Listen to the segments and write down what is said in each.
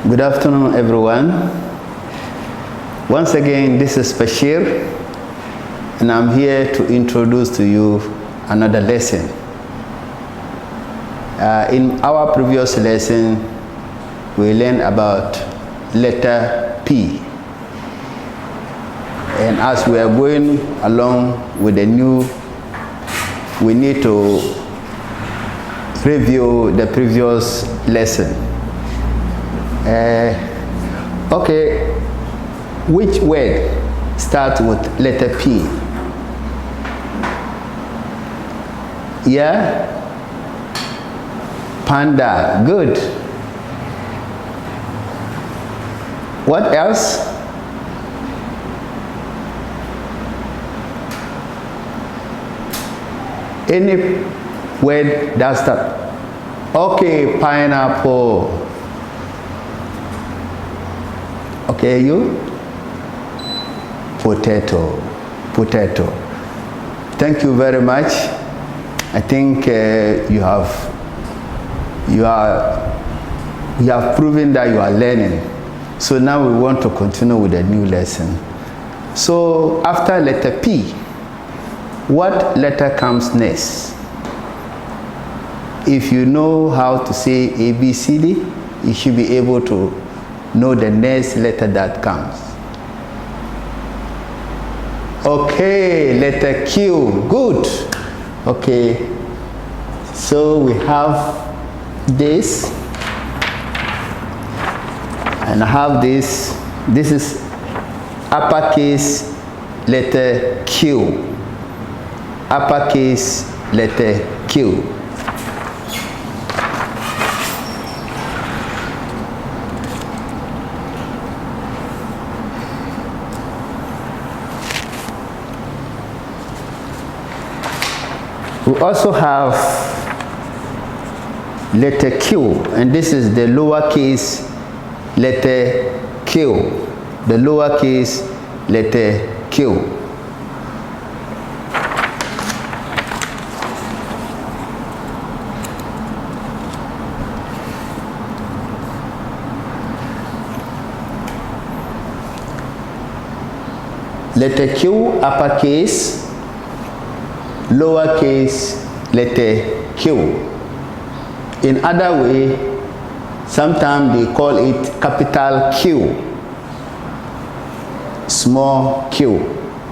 Good afternoon, everyone. Once again, this is Bashiru, and I'm here to introduce to you another lesson. In our previous lesson, we learned about letter P. And as we are going along with the new, we need to review the previous lesson. Okay, which word starts with letter P? Yeah? Panda, good. What else? Any word that starts? Okay, pineapple. Okay, you? Potato. Potato. Thank you very much. I think you have proven that you are learning. So now we want to continue with the new lesson. So after letter P, what letter comes next? If you know how to say A, B, C, D, you should be able to know the next letter that comes. Okay, letter Q, good. Okay, so we have this, and I have this. This is uppercase letter Q. Uppercase letter Q. We also have letter Q, and this is the lowercase letter Q. The lowercase letter Q. Letter Q, uppercase, lowercase letter Q. In other way, sometimes they call it capital Q, small q.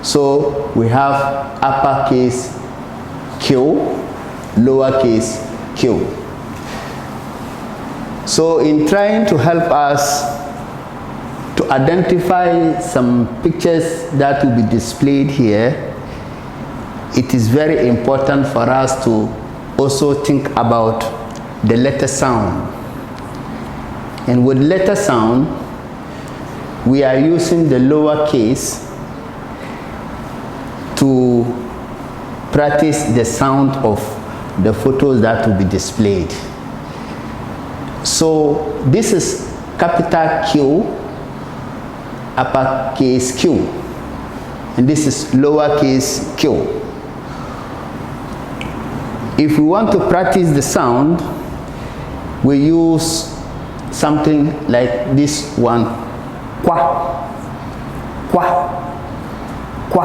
So we have uppercase Q, lowercase q. So in trying to help us to identify some pictures that will be displayed here, it is very important for us to also think about the letter sound. And with letter sound, we are using the lower case to practice the sound of the photos that will be displayed. So this is capital Q, uppercase Q, and this is lowercase q. If we want to practice the sound, we use something like this one. Kwa, kwa, kwa,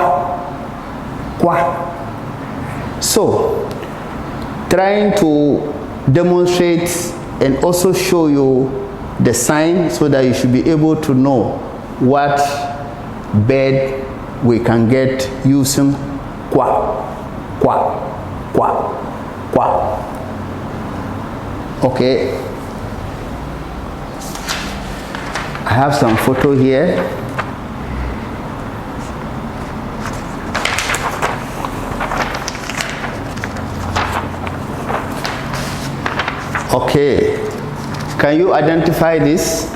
kwa. So, trying to demonstrate and also show you the sign so that you should be able to know what bird we can get using kwa, kwa, kwa. Wow. Okay, I have some photo here. Okay, can you identify this?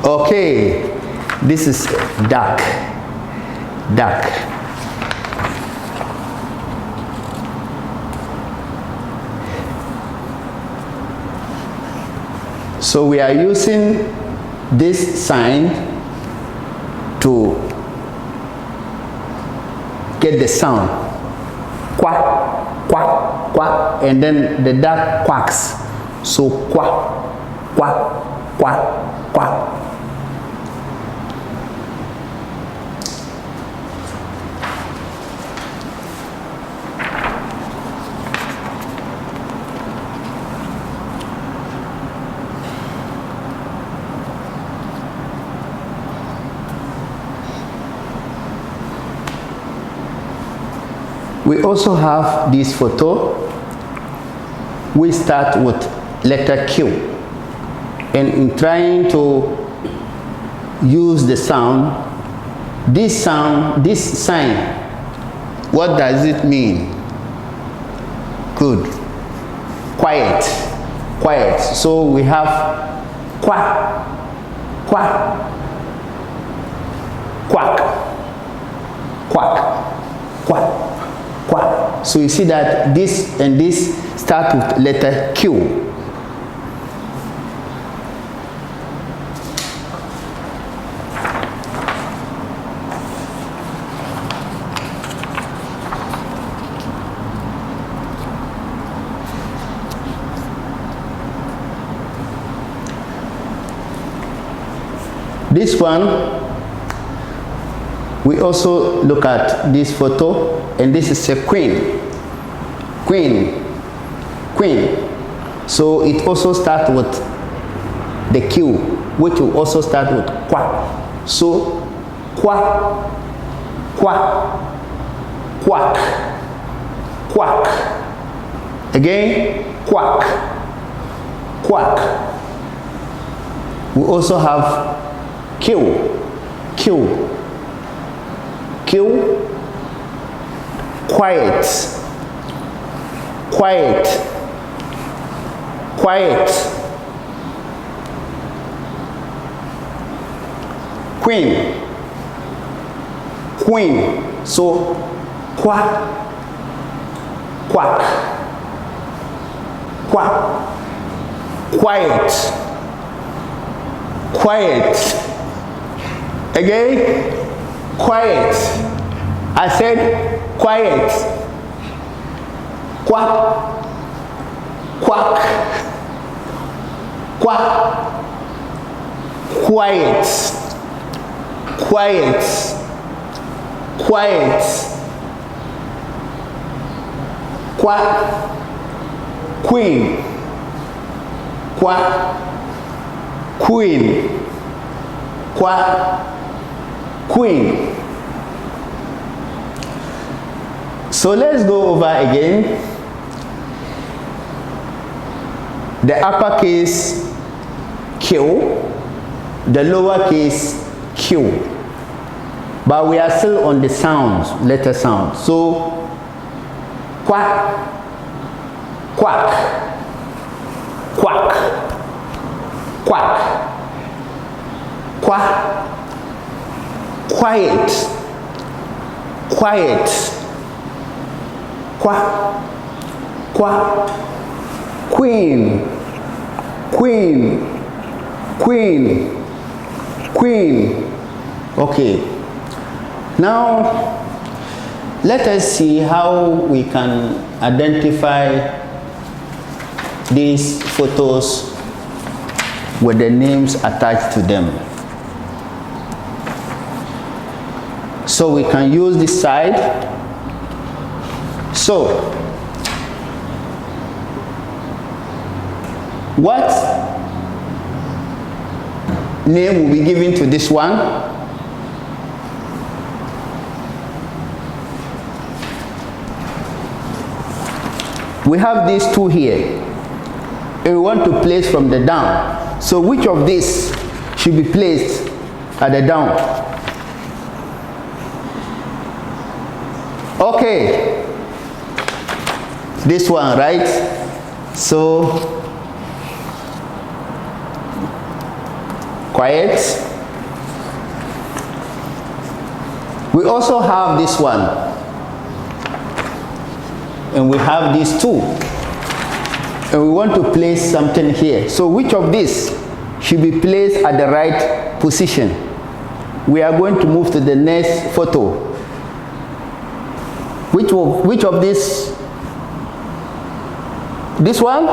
Okay, this is duck. Duck. So we are using this sign to get the sound. Quack, quack, quack, and then the duck quacks. So kwa, kwa, kwa, kwa. We also have this photo. We start with letter Q, and in trying to use the sound, this sign, what does it mean? Good. Quiet, quiet. So we have quack, quack, quack, quack, quack, quack. So you see that this and this start with letter Q. This one, we also look at this photo, and this is a queen. Queen. Queen. So it also starts with the Q, which will also start with quack. So quack, quack, quack, quack. Again, quack, quack. We also have Q, Q, Q, quiet, quiet, quiet, queen, queen. So quack, quack, quack, quiet, quiet. Again, quiet. I said quiet. Quack, quack, quack, quiet, quiet, quiet, quack, queen, quack, queen, quack, queen. So let's go over again. The uppercase Q, the lowercase q. But we are still on the sounds, letter sounds. So quack, quack, quack, quack, quack, quiet, quiet, quack, quack, queen, queen, queen, queen. Okay, now let us see how we can identify these photos with the names attached to them. So we can use this side. So what name will be given to this one? We have these two here, and we want to place from the down. So which of these should be placed at the down? Okay, this one, right? So quiet. We also have this one, and we have these two, and we want to place something here. So which of these should be placed at the right position? We are going to move to the next photo. Which of this? This one?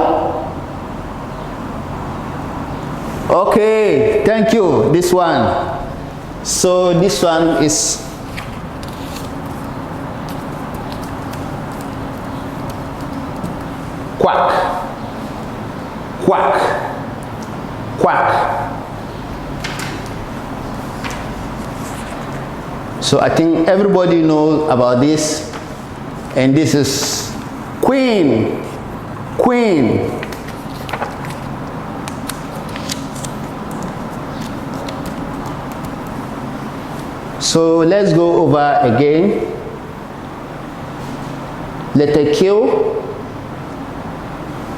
Okay, thank you. This one. So this one is quack, quack, quack. So I think everybody knows about this, and this is queen, queen. So let's go over again. Letter Q,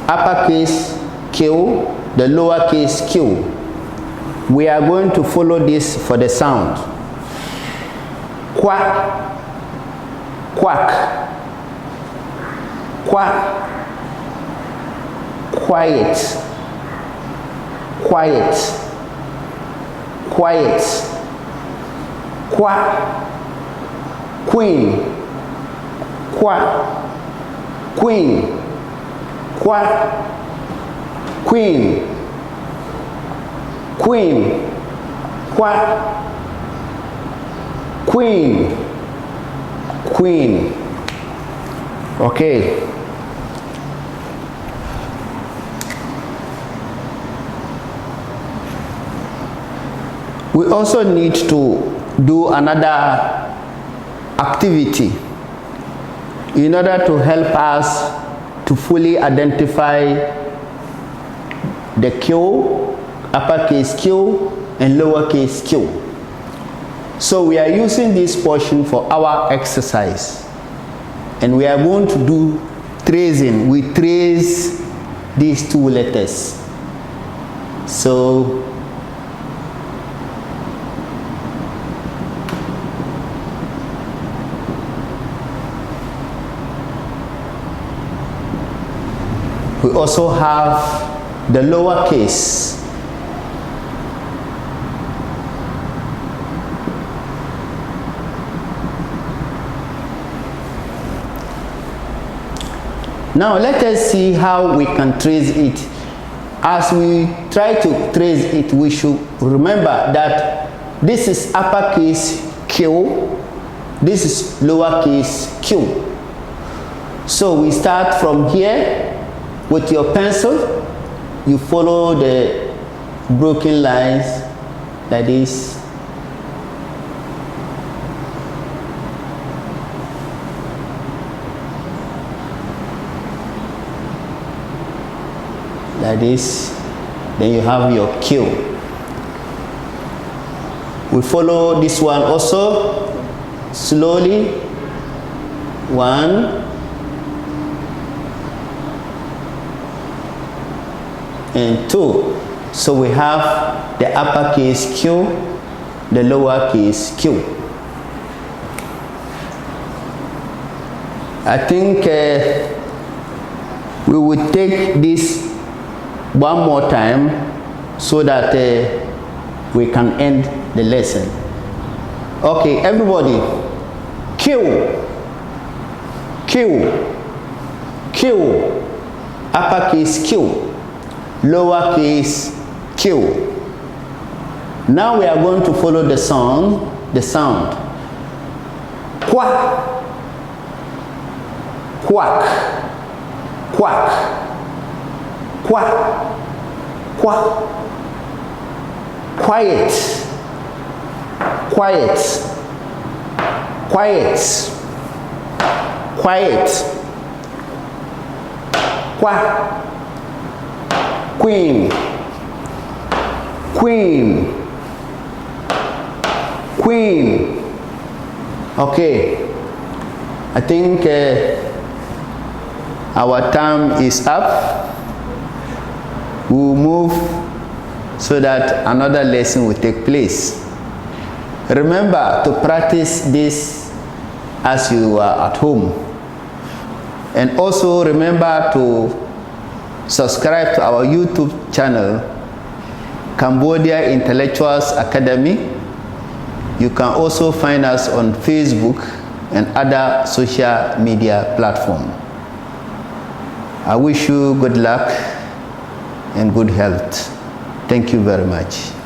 uppercase Q, the lowercase q. We are going to follow this for the sound. Quack, quack, quack, quiet, quiet, quiet, quack, queen, quack, queen, quack, queen, queen, quack, queen, queen. Okay. We also need to do another activity in order to help us to fully identify the Q, uppercase Q and lowercase q. So we are using this portion for our exercise, and we are going to do tracing. We trace these two letters. So we also have the lowercase. Now let us see how we can trace it. As we try to trace it, we should remember that this is uppercase Q, this is lowercase q. So we start from here. With your pencil, you follow the broken lines like this. Like this. Then you have your Q. We follow this one also slowly. 1 and 2. So we have the uppercase Q, the lowercase q. I think we will take this one more time so that we can end the lesson. Okay, everybody. Q, Q, Q, uppercase Q, lowercase q. Now we are going to follow the sound. Quack, quack, quack, quack, quack, quiet, quiet, quiet, quiet, quack, queen, queen, queen. Okay, I think our time is up. We'll move so that another lesson will take place. Remember to practice this as you are at home, and also remember to subscribe to our YouTube channel, Cambodia Intellectuals Academy. You can also find us on Facebook and other social media platforms. I wish you good luck and good health. Thank you very much.